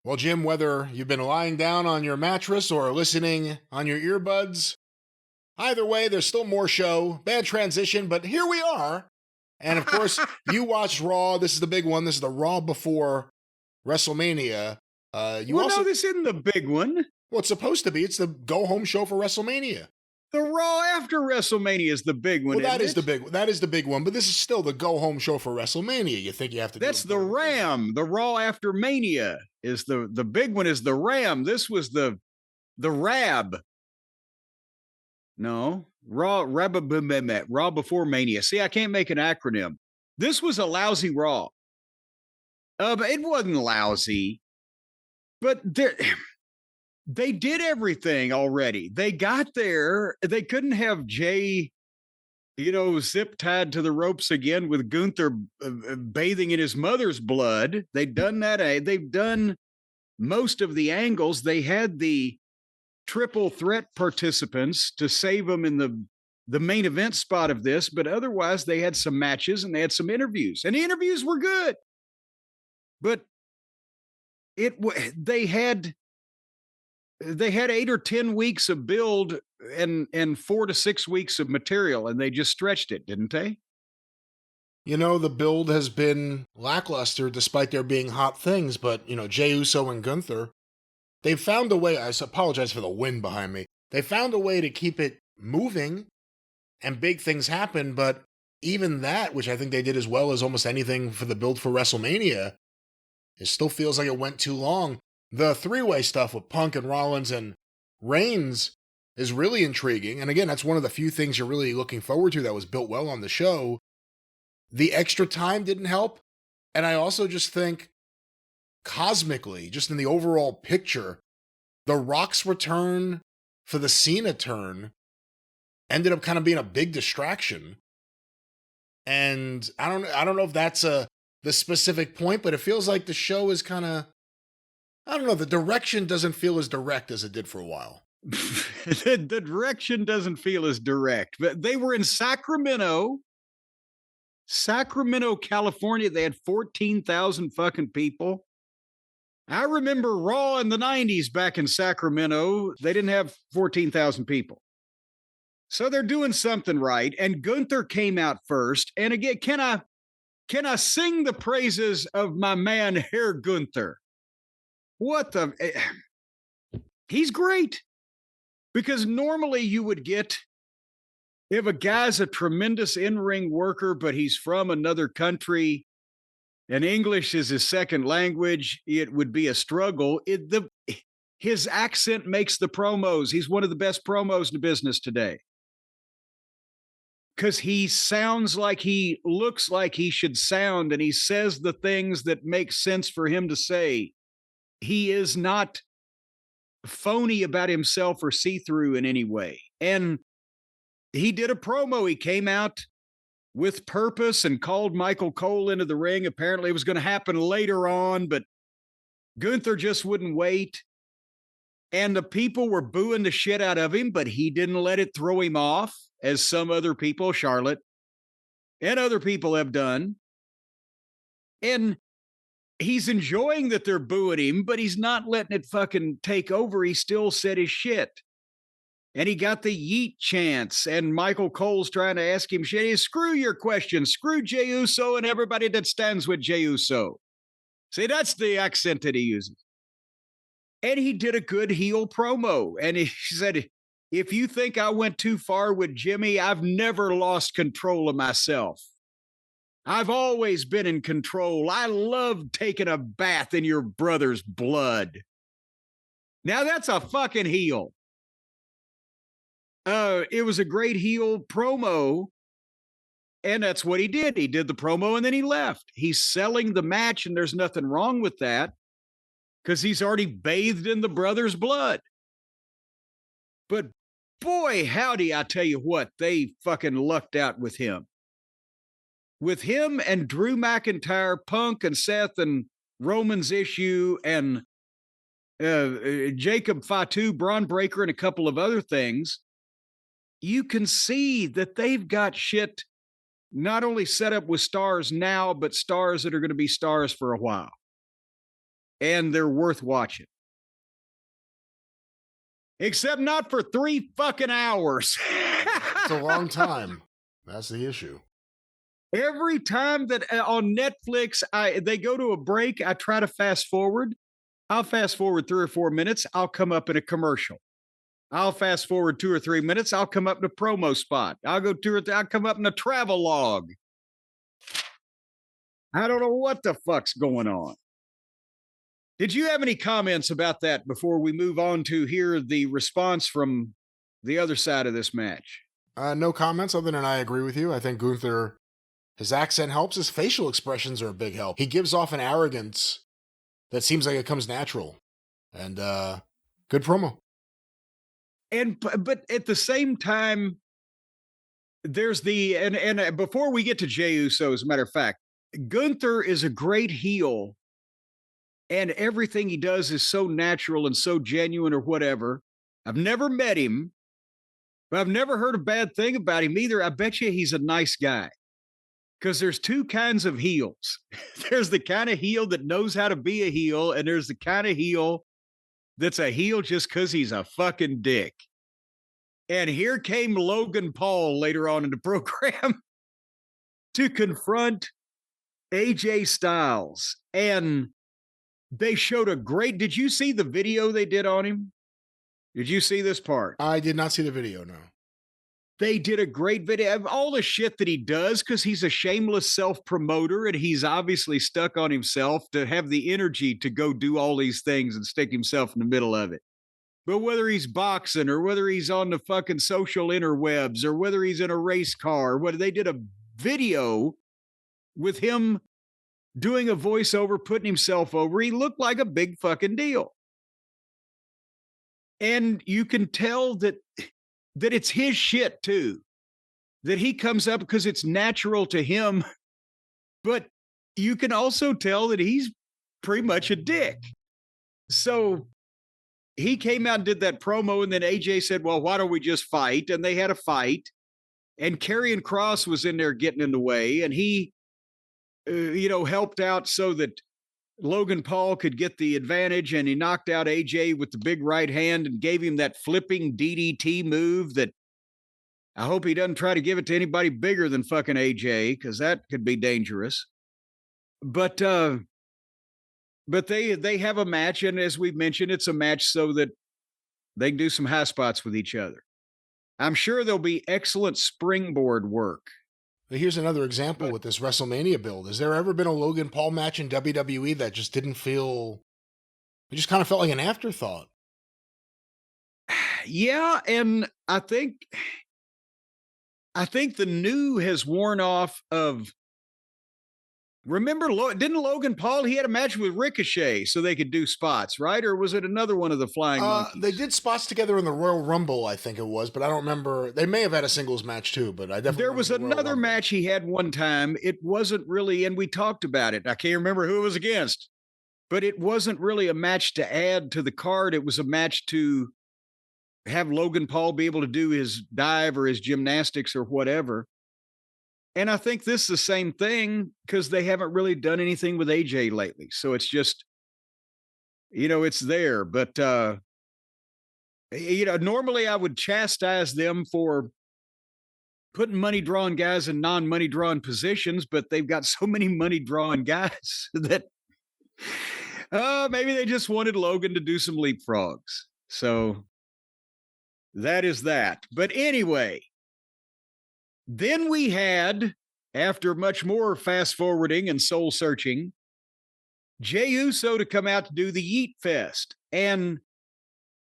Well, Jim, whether you've been lying down on your mattress or listening on your earbuds, either way, there's still more show. Bad transition, but here we are. And of course, you watched Raw. This is the big one. This is the Raw before WrestleMania. You Well, also, no, this isn't the big one. well, it's supposed to be. It's the go home show for WrestleMania. The Raw after WrestleMania is the big one. Well, that is isn't the it? big. That is the big one. But this is still the go home show for WrestleMania. You think you have to? That's do the Ram. The Raw after Mania is the big one is the Ram. This was the Rab. No, Raw before Mania. See, I can't make an acronym. This was a lousy Raw. But it wasn't lousy, but they did everything already. They got there. They couldn't have Jay, zip tied to the ropes again with Gunther bathing in his mother's blood. They've done that. They've done most of the angles. They had the triple threat participants to save them in the main event spot of this, but otherwise they had some matches and they had some interviews, and the interviews were good. But they had 8 or 10 weeks of build and 4 to 6 weeks of material, and they just stretched it, didn't they? The build has been lackluster despite there being hot things, but, Jey Uso and Gunther, they've found a way. I apologize for the wind behind me. They found a way to keep it moving and big things happen, but even that, which I think they did as well as almost anything for the build for WrestleMania, it still feels like it went too long. The three-way stuff with Punk and Rollins and Reigns is really intriguing. And again, that's one of the few things you're really looking forward to that was built well on the show. The extra time didn't help. And I also just think, cosmically, just in the overall picture, The Rock's return for the Cena turn ended up kind of being a big distraction. And I don't know if that's the specific point, but it feels like the show is kind of, I don't know, the direction doesn't feel as direct as it did for a while. The direction doesn't feel as direct, but they were in Sacramento, California. They had 14,000 fucking people. I remember Raw in the 90s back in Sacramento. They didn't have 14,000 people. So they're doing something right. And Gunther came out first. And again, can I sing the praises of my man, Herr Gunther? He's great. Because normally you would get, if a guy's a tremendous in-ring worker, but he's from another country and English is his second language, it would be a struggle. His accent makes the promos. He's one of the best promos in the business today. Because he sounds like he looks like he should sound, and he says the things that make sense for him to say. He is not phony about himself or see-through in any way. And he did a promo. He came out with purpose and called Michael Cole into the ring. Apparently it was going to happen later on, but Gunther just wouldn't wait. And the people were booing the shit out of him, but he didn't let it throw him off, as some other people, Charlotte, and other people have done. And he's enjoying that they're booing him, but he's not letting it fucking take over. He still said his shit. And he got the yeet chance, and Michael Cole's trying to ask him shit. Screw your questions. Screw Jey Uso and everybody that stands with Jey Uso. See, that's the accent that he uses. And he did a good heel promo. And he said, if you think I went too far with Jimmy, I've never lost control of myself. I've always been in control. I love taking a bath in your brother's blood. Now that's a fucking heel. It was a great heel promo. And that's what he did. He did the promo and then he left. He's selling the match, and there's nothing wrong with that because he's already bathed in the brother's blood. But boy, howdy, I tell you what, they fucking lucked out with him. With him and Drew McIntyre, Punk and Seth and Roman's issue and Jacob Fatu, Braun Breaker, and a couple of other things, you can see that they've got shit not only set up with stars now, but stars that are going to be stars for a while. and they're worth watching. Except not for 3 fucking hours. It's a long time. That's the issue. Every time that on Netflix, they go to a break, I try to fast forward. I'll fast forward 3 or 4 minutes. I'll come up in a commercial. I'll fast forward 2 or 3 minutes. I'll come up in a promo spot. I'll come up in a travel log. I don't know what the fuck's going on. Did you have any comments about that before we move on to hear the response from the other side of this match? No comments other than I agree with you. I think Gunther, his accent helps. His facial expressions are a big help. He gives off an arrogance that seems like it comes natural. And good promo. But at the same time, there's and before we get to Jey Uso, as a matter of fact, Gunther is a great heel, and everything he does is so natural and so genuine or whatever. I've never met him, but I've never heard a bad thing about him either. I bet you he's a nice guy. Because there's 2 kinds of heels. There's the kind of heel that knows how to be a heel, and there's the kind of heel that's a heel just because he's a fucking dick. And here came Logan Paul later on in the program to confront AJ Styles. And they showed a great, did you see the video they did on him? Did you see this part? I did not see the video, no. They did a great video of all the shit that he does because he's a shameless self-promoter and he's obviously stuck on himself to have the energy to go do all these things and stick himself in the middle of it. But whether he's boxing or whether he's on the fucking social interwebs or whether he's in a race car, whether they did a video with him doing a voiceover, putting himself over, he looked like a big fucking deal. And you can tell that it's his shit too, that he comes up because it's natural to him. But you can also tell that he's pretty much a dick. So he came out and did that promo, and then AJ said, well, why don't we just fight? And they had a fight, and Karrion Kross was in there getting in the way, and he, helped out so that Logan Paul could get the advantage, and he knocked out AJ with the big right hand and gave him that flipping DDT move that I hope he doesn't try to give it to anybody bigger than fucking AJ, because that could be dangerous. But they have a match, and as we've mentioned, it's a match so that they can do some high spots with each other. I'm sure there'll be excellent springboard work. Here's another example with this WrestleMania build. Has there ever been a Logan Paul match in WWE that just didn't feel... It just kind of felt like an afterthought? Yeah, and I think the new has worn off of... Remember, didn't Logan Paul, he had a match with Ricochet so they could do spots, right? Or was it another one of the Flying Monkeys? They did spots together in the Royal Rumble, I think it was, but I don't remember. They may have had a singles match too, but I definitely There was another match he had one time. It wasn't really, and we talked about it. I can't remember who it was against, but it wasn't really a match to add to the card. It was a match to have Logan Paul be able to do his dive or his gymnastics or whatever. And I think this is the same thing because they haven't really done anything with AJ lately. So it's just, it's there. But, normally I would chastise them for putting money drawing guys in non-money drawing positions, but they've got so many money drawing guys that maybe they just wanted Logan to do some leapfrogs. So that is that. But anyway. Then we had, after much more fast forwarding and soul searching, Jey Uso to come out to do the Yeet Fest. And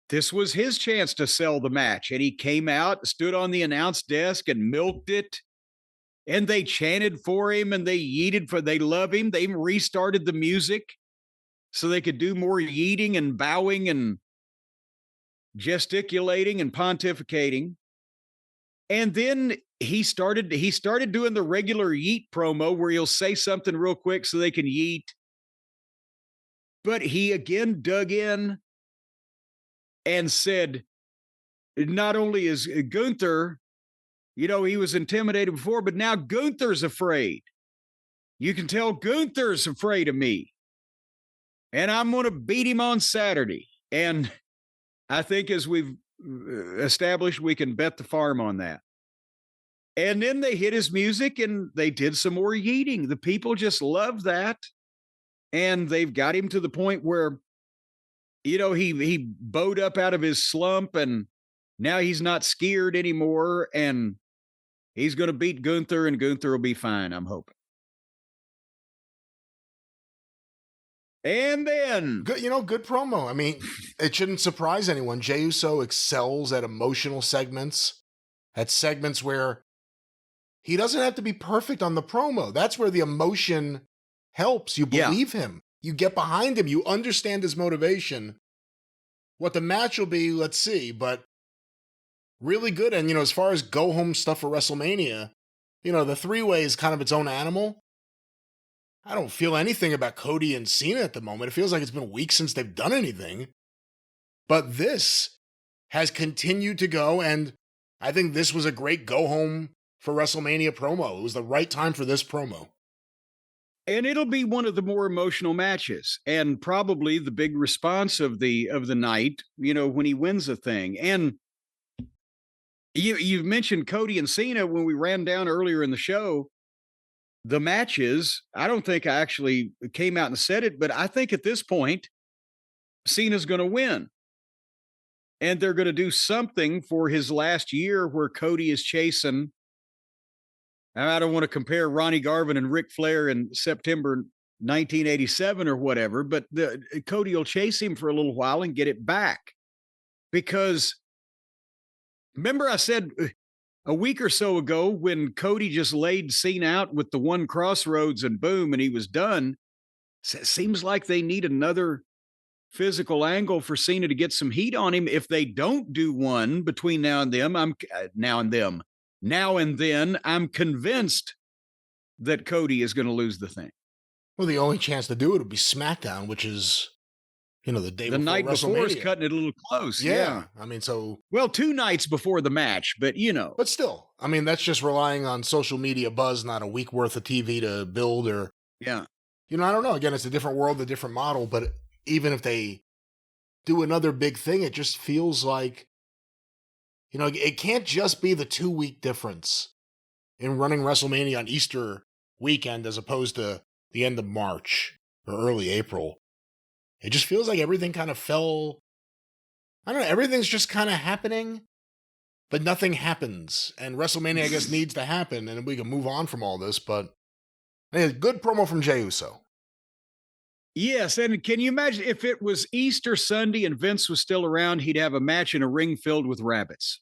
this was his chance to sell the match. And he came out, stood on the announce desk and milked it. And they chanted for him and they love him. They even restarted the music so they could do more yeeting and bowing and gesticulating and pontificating. And then he started doing the regular yeet promo where he'll say something real quick so they can yeet. But he again dug in and said, not only is Gunther, he was intimidated before, but now Gunther's afraid. You can tell Gunther's afraid of me. and I'm going to beat him on Saturday. And I think as we've established, we can bet the farm on that. And then they hit his music and they did some more yeeting. The people just love that. And they've got him to the point where, he bowed up out of his slump and now he's not scared anymore. And he's going to beat Gunther and Gunther will be fine, I'm hoping. And then Good promo. I mean, it shouldn't surprise anyone. Jey Uso excels at emotional segments, at segments where he doesn't have to be perfect on the promo. That's where the emotion helps. You believe him. You get behind him. You understand his motivation. What the match will be, let's see, but really good. And, as far as go-home stuff for WrestleMania, the three-way is kind of its own animal. I don't feel anything about Cody and Cena at the moment. It feels like it's been weeks since they've done anything. But this has continued to go, and I think this was a great go-home for WrestleMania promo. It was the right time for this promo. And it'll be one of the more emotional matches, and probably the big response of the night, when he wins a thing. And you've mentioned Cody and Cena when we ran down earlier in the show. The matches, I don't think I actually came out and said it, but I think at this point, Cena's going to win. And they're going to do something for his last year where Cody is chasing. I don't want to compare Ronnie Garvin and Ric Flair in September 1987 or whatever, but Cody will chase him for a little while and get it back. Because remember I said a week or so ago when Cody just laid Cena out with the one crossroads and boom, and he was done. It seems like they need another physical angle for Cena to get some heat on him. If they don't do one between now and then, I'm convinced that Cody is going to lose the thing. Well, the only chance to do it would be SmackDown, which is, the day the before night before is WrestleMania. cutting it a little close. Yeah. I mean, so. Well, 2 nights before the match, but But still, I mean, that's just relying on social media buzz, not a week worth of TV to build or. Yeah. I don't know. Again, it's a different world, a different model, but even if they do another big thing, it just feels like, it can't just be the 2-week difference in running WrestleMania on Easter weekend as opposed to the end of March or early April. It just feels like everything kind of fell. I don't know. Everything's just kind of happening, but nothing happens. And WrestleMania, I guess, needs to happen, and we can move on from all this. But anyway, good promo from Jey Uso. Yes, and can you imagine if it was Easter Sunday and Vince was still around, he'd have a match in a ring filled with rabbits.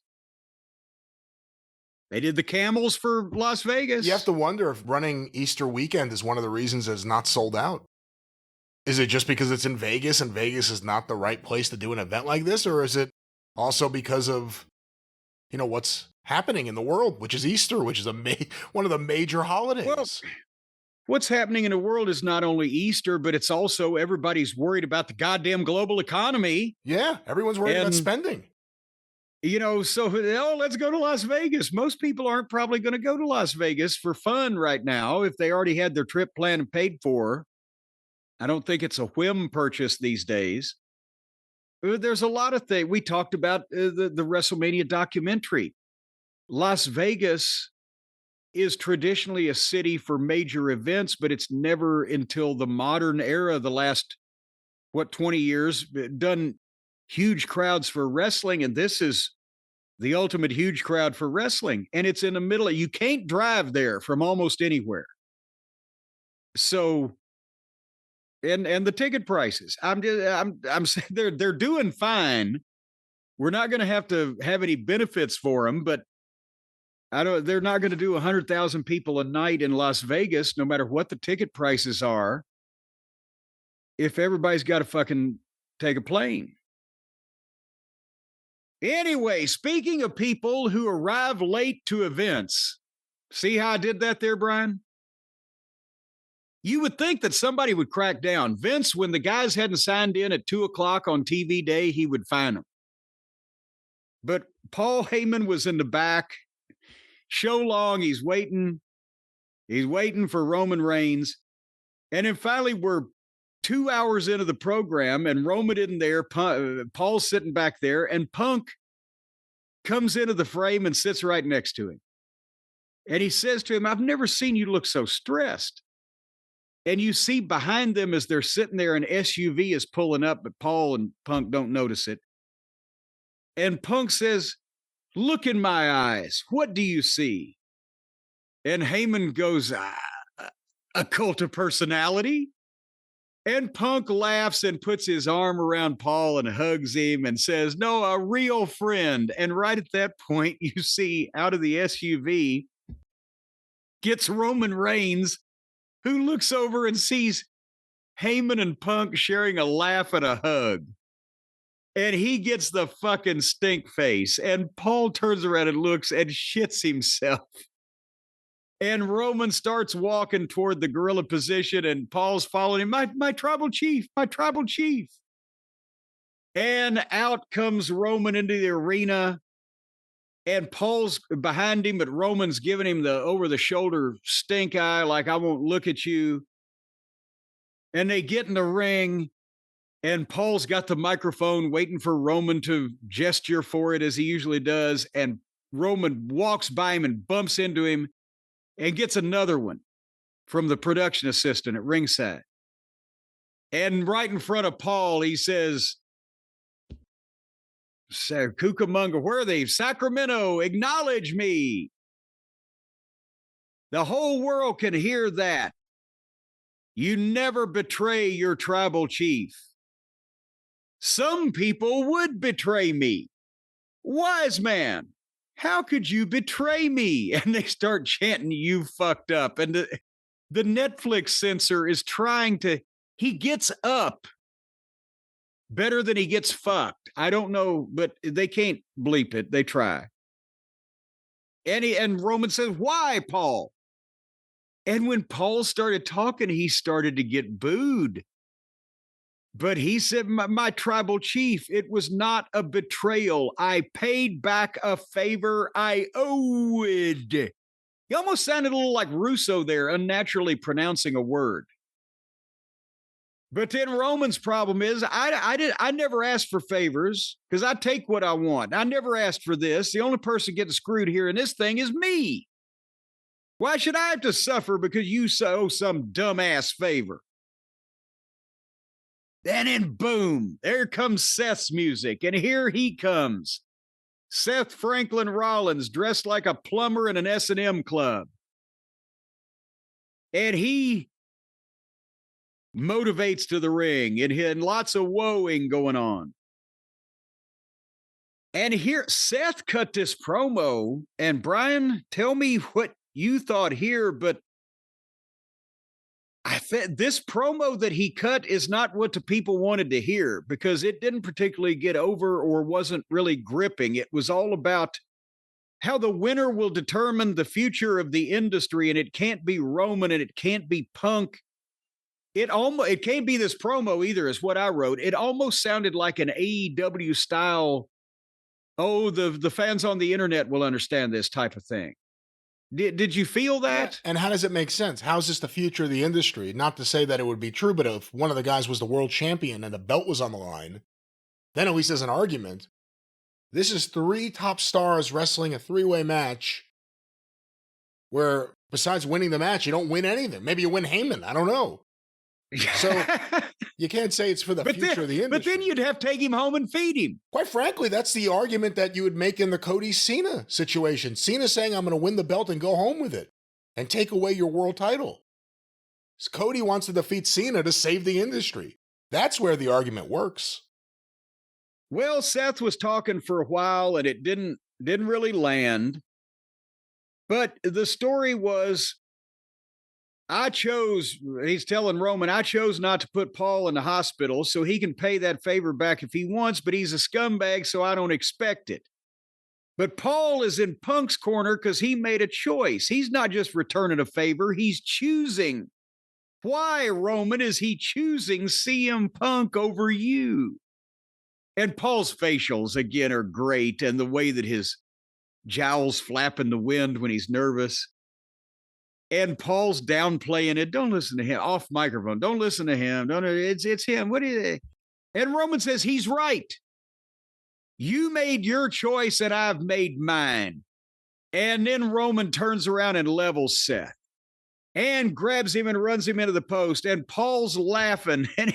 They did the camels for Las Vegas. You have to wonder if running Easter weekend is one of the reasons it's not sold out. Is it just because it's in Vegas and Vegas is not the right place to do an event like this? Or is it also because of, what's happening in the world, which is Easter, which is one of the major holidays? Well, what's happening in the world is not only Easter, but it's also everybody's worried about the goddamn global economy. Yeah, everyone's worried about spending. Let's go to Las Vegas. Most people aren't probably going to go to Las Vegas for fun right now if they already had their trip planned and paid for. I don't think it's a whim purchase these days. There's a lot of things. We talked about the WrestleMania documentary. Las Vegas is traditionally a city for major events, but it's never until the modern era, the last, 20 years, done huge crowds for wrestling. And this is the ultimate huge crowd for wrestling. And it's in the middle. You can't drive there from almost anywhere. So, and the ticket prices, I'm saying they're doing fine. We're not going to have any benefits for them, but they're not going to do 100,000 people a night in Las Vegas, no matter what the ticket prices are, if everybody's got to fucking take a plane. Anyway, speaking of people who arrive late to events, see how I did that there, Brian? You would think that somebody would crack down. Vince, when the guys hadn't signed in at 2:00 on TV day, he would fine them. But Paul Heyman was in the back. Show long, he's waiting. He's waiting for Roman Reigns. And then finally, we're 2 hours into the program, and Roman isn't there. Paul's sitting back there, and Punk comes into the frame and sits right next to him. And he says to him, "I've never seen you look so stressed." And you see behind them as they're sitting there, an SUV is pulling up, but Paul and Punk don't notice it. And Punk says, "Look in my eyes. What do you see?" And Heyman goes, "A cult of personality." And Punk laughs and puts his arm around Paul and hugs him and says, "No, a real friend." And right at that point, you see out of the SUV gets Roman Reigns, who looks over and sees Heyman and Punk sharing a laugh and a hug. And he gets the fucking stink face. And Paul turns around and looks and shits himself. And Roman starts walking toward the gorilla position, and Paul's following him. My tribal chief, my tribal chief. And out comes Roman into the arena. And Paul's behind him, but Roman's giving him the over-the-shoulder stink eye, like, "I won't look at you." And they get in the ring, and Paul's got the microphone waiting for Roman to gesture for it as he usually does. And Roman walks by him and bumps into him and gets another one from the production assistant at ringside. And right in front of Paul, he says, "Cucamonga, where are they? Sacramento, acknowledge me." The whole world can hear that. You never betray your tribal chief. Some people would betray me. Wise man, how could you betray me? And they start chanting, "You fucked up." And the Netflix censor is trying to, he gets up better than he gets fucked. I don't know, but they can't bleep it. They try. And Roman says, "Why, Paul?" And when Paul started talking, he started to get booed. But he said, my tribal chief, it was not a betrayal. I paid back a favor I owed. He almost sounded a little like Russo there, unnaturally pronouncing a word. But then Roman's problem is, I never asked for favors because I take what I want. I never asked for this. The only person getting screwed here in this thing is me. Why should I have to suffer because you owe some dumbass favor? And then boom, there comes Seth's music, and here he comes. Seth Franklin Rollins, dressed like a plumber in an S&M club. And he motivates to the ring, and lots of woeing going on. And here, Seth cut this promo, and Brian, tell me what you thought here, but I think this promo that he cut is not what the people wanted to hear, because it didn't particularly get over or wasn't really gripping. It was all about how the winner will determine the future of the industry, and it can't be Roman and it can't be Punk. It can't be this promo either, is what I wrote. It almost sounded like an AEW style, the fans on the internet will understand this type of thing. Did you feel that? Yeah. And how does it make sense? How is this the future of the industry? Not to say that it would be true, but if one of the guys was the world champion and the belt was on the line, then at least there's an argument. This is 3 top stars wrestling a 3-way match where besides winning the match, you don't win anything. Maybe you win Heyman. I don't know. So you can't say it's for the future of the industry. But then you'd have to take him home and feed him. Quite frankly, that's the argument that you would make in the Cody Cena situation. Cena saying, "I'm going to win the belt and go home with it and take away your world title." So Cody wants to defeat Cena to save the industry. That's where the argument works. Well, Seth was talking for a while and it didn't really land. But the story was, he's telling Roman, I chose not to put Paul in the hospital so he can pay that favor back if he wants, but he's a scumbag, so I don't expect it. But Paul is in Punk's corner because he made a choice. He's not just returning a favor, he's choosing. Why, Roman, is he choosing CM Punk over you? And Paul's facials, again, are great, and the way that his jowls flap in the wind when he's nervous. And Paul's downplaying it. Don't listen to him. Off microphone. Don't listen to him. Don't. It's him. What is it? And Roman says he's right. You made your choice and I've made mine. And then Roman turns around and levels Seth and grabs him and runs him into the post. And Paul's laughing. And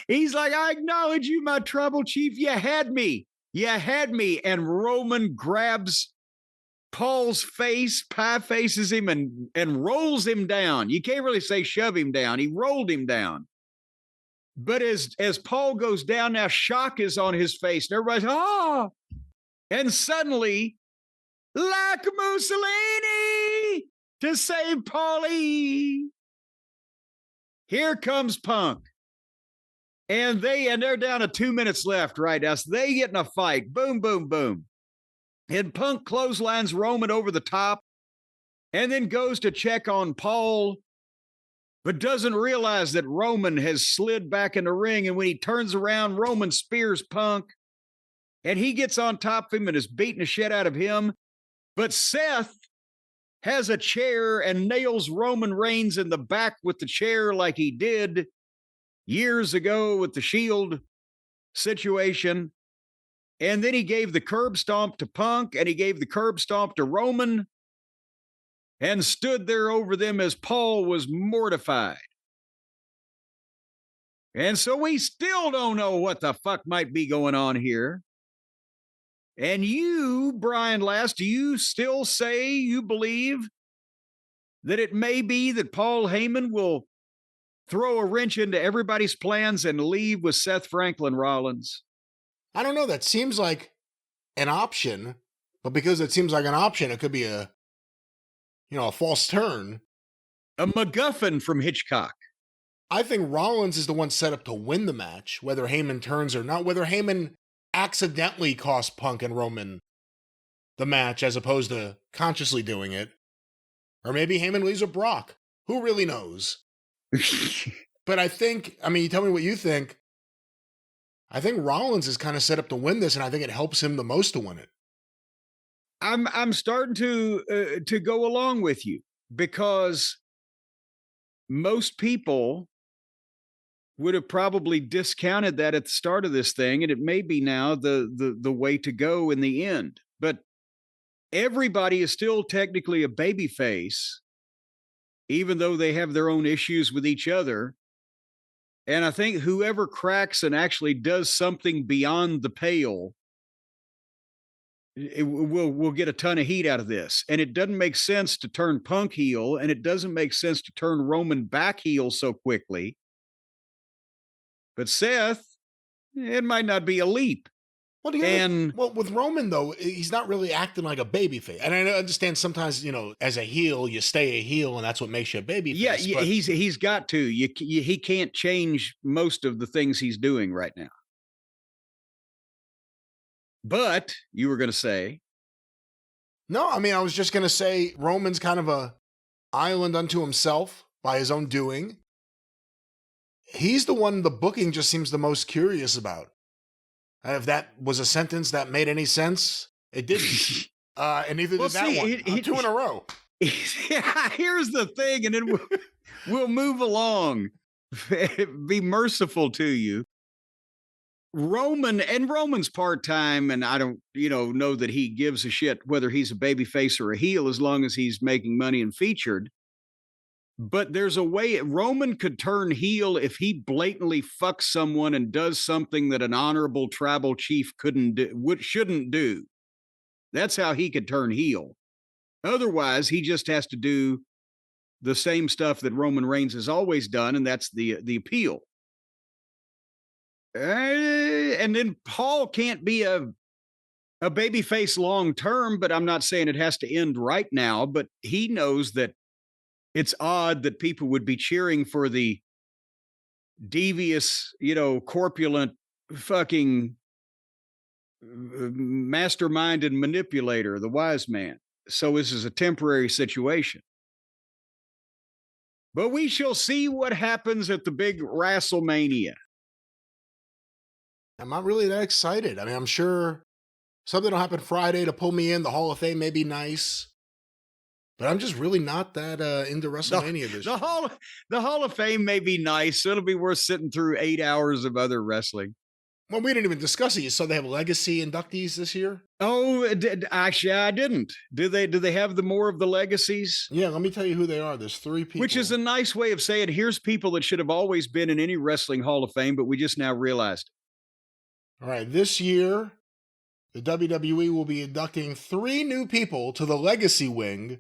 he's like, I acknowledge you, my tribal chief. You had me. You had me. And Roman grabs Paul's face, pie faces him, and rolls him down. You can't really say shove him down. He rolled him down. But as Paul goes down, now shock is on his face. And everybody's, oh. And suddenly, like Mussolini to save Paulie, here comes Punk. And they're down to 2 minutes left right now. So they get in a fight. Boom, boom, boom. And Punk clotheslines Roman over the top and then goes to check on Paul, but doesn't realize that Roman has slid back in the ring. And when he turns around, Roman spears Punk and he gets on top of him and is beating the shit out of him. But Seth has a chair and nails Roman Reigns in the back with the chair like he did years ago with the Shield situation. And then he gave the curb stomp to Punk and he gave the curb stomp to Roman and stood there over them as Paul was mortified. And so we still don't know what the fuck might be going on here. And you, Brian Last, do you still say you believe that it may be that Paul Heyman will throw a wrench into everybody's plans and leave with Seth Franklin Rollins? I don't know. That seems like an option, but because it seems like an option, it could be a false turn. A MacGuffin from Hitchcock. I think Rollins is the one set up to win the match, whether Heyman turns or not, whether Heyman accidentally cost Punk and Roman the match as opposed to consciously doing it. Or maybe Heyman leaves with Brock. Who really knows? But I think, you tell me what you think. I think Rollins is kind of set up to win this, and I think it helps him the most to win it. I'm starting to go along with you because most people would have probably discounted that at the start of this thing, and it may be now the way to go in the end. But everybody is still technically a babyface, even though they have their own issues with each other. And I think whoever cracks and actually does something beyond the pale will get a ton of heat out of this. And it doesn't make sense to turn Punk heel, and it doesn't make sense to turn Roman back heel so quickly. But Seth, it might not be a leap. Well, with Roman, though, he's not really acting like a babyface. And I understand sometimes, as a heel, you stay a heel, and that's what makes you a babyface. Yeah, he's got to. He can't change most of the things he's doing right now. But you were going to say? No, I was just going to say Roman's kind of a island unto himself by his own doing. He's the one the booking just seems the most curious about. If that was a sentence that made any sense, it didn't. And neither did that one. 2 in a row. Yeah, here's the thing, and then we'll move along. Be merciful to you. Roman's part-time, and I don't, know that he gives a shit whether he's a babyface or a heel as long as he's making money and featured. But there's a way Roman could turn heel if he blatantly fucks someone and does something that an honorable tribal chief shouldn't do. That's how he could turn heel. Otherwise, he just has to do the same stuff that Roman Reigns has always done, and that's the appeal. And then Paul can't be a babyface long term, but I'm not saying it has to end right now. But he knows that it's odd that people would be cheering for the devious, corpulent fucking mastermind and manipulator, the wise man. So this is a temporary situation. But we shall see what happens at the big WrestleMania. I'm not really that excited. I'm sure something will happen Friday to pull me in. The Hall of Fame may be nice. But I'm just really not that into WrestleMania this The year. Hall of Fame may be nice. So it'll be worth sitting through 8 hours of other wrestling. Well, we didn't even discuss it. So they have legacy inductees this year? Oh, actually, I didn't. Do they have the more of the legacies? Yeah, let me tell you who they are. There's 3 people. Which is a nice way of saying here's people that should have always been in any wrestling Hall of Fame, but we just now realized. All right, this year, the WWE will be inducting 3 new people to the legacy wing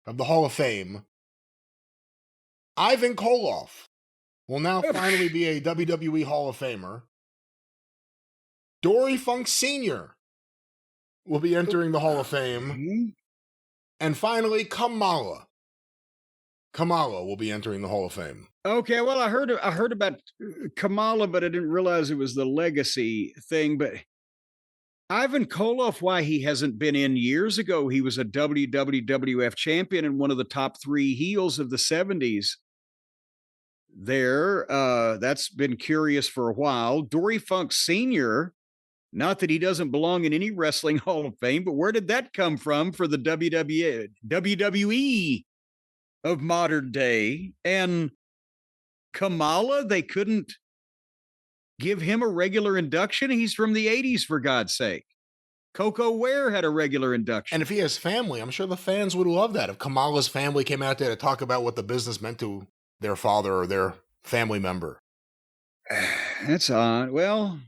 of the Hall of Fame. Ivan Koloff will now finally be a WWE Hall of Famer. Dory Funk Sr. will be entering the Hall of Fame. And finally, Kamala. Kamala will be entering the Hall of Fame. Okay, well, I heard about Kamala, but I didn't realize it was the legacy thing. But Ivan Koloff, why he hasn't been in years ago? He was a WWF champion and one of the top 3 heels of the 70s. That's been curious for a while. Dory Funk Sr., not that he doesn't belong in any wrestling Hall of Fame, but where did that come from for the WWE of modern day? And Kamala, they couldn't give him a regular induction. He's from the 80s, for God's sake. Coco Ware had a regular induction. And if he has family, I'm sure the fans would love that. If Kamala's family came out there to talk about what the business meant to their father or their family member. That's odd. Well,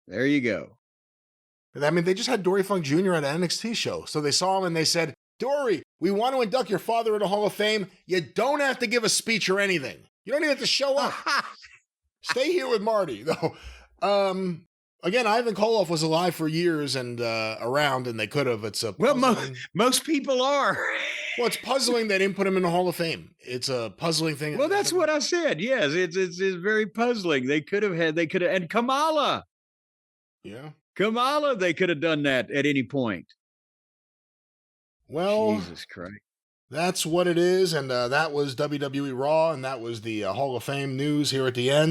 there you go. I mean, they just had Dory Funk Jr. at an NXT show. So they saw him and they said, Dory, we want to induct your father in the Hall of Fame. You don't have to give a speech or anything. You don't even have to show up. Stay here with Marty. No. Again, Ivan Koloff was alive for years and around, and they could have. It's a most people are. Well, it's puzzling they didn't put him in the Hall of Fame. It's a puzzling thing. Well, that's what I said. Yes, it's very puzzling. They could have, and Kamala. Yeah. Kamala, they could have done that at any point. Well, Jesus Christ. That's what it is, and that was WWE Raw, and that was the Hall of Fame news here at the end.